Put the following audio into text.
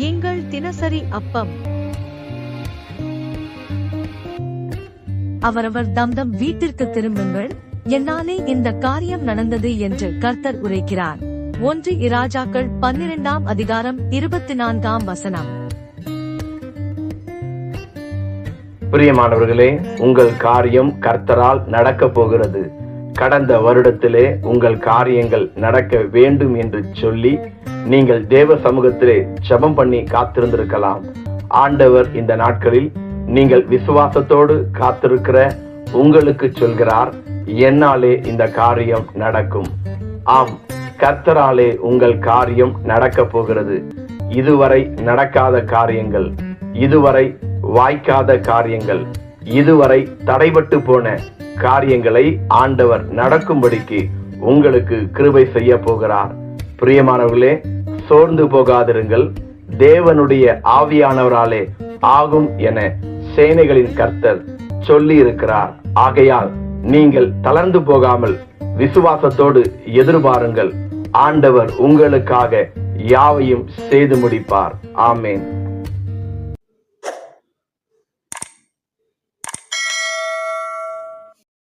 எங்கள் தினசரி அப்பம். அவரவர் தம்தம் வீட்டிற்கு திரும்புங்கள், என்னாலே இந்த காரியம் நடந்தது என்று கர்த்தர் உரைக்கிறார். 1 இராஜாக்கள் 12ஆம் அதிகாரம் 24ஆம் வசனம். பிரியமானவர்களே, உங்கள் காரியம் கர்த்தரால் நடக்க போகிறது. கடந்த வருடத்திலே உங்கள் காரியங்கள் நடக்க வேண்டும் என்று சொல்லி நீங்கள் தேவ சமூகத்திலே ஜெபம் பண்ணி காத்திருந்திருக்கலாம். ஆண்டவர் இந்த நாட்களில் நீங்கள் விசுவாசத்தோடு காத்திருக்கிற உங்களுக்கு சொல்கிறார், என்னாலே இந்த காரியம் நடக்கும். ஆம், கர்த்தராலே உங்கள் காரியம் நடக்க போகிறது. இதுவரை நடக்காத காரியங்கள், இதுவரை வாய்க்காத காரியங்கள், இதுவரை தடைபட்டு போன காரியங்களை ஆண்டவர் நடக்கும்படிக்கு உங்களுக்கு கிருபை செய்ய போகிறார். பிரியமானவர்களே, சோர்ந்து போகாதிருங்கள். தேவனுடைய ஆவியானவராலே ஆகும் என சேனைகளின் கர்த்தர் சொல்லி இருக்கிறார். ஆகையால் நீங்கள் தளர்ந்து போகாமல் விசுவாசத்தோடு எதிர்பாருங்கள். ஆண்டவர் உங்களுக்காக யாவையும் செய்து முடிப்பார். ஆமென்.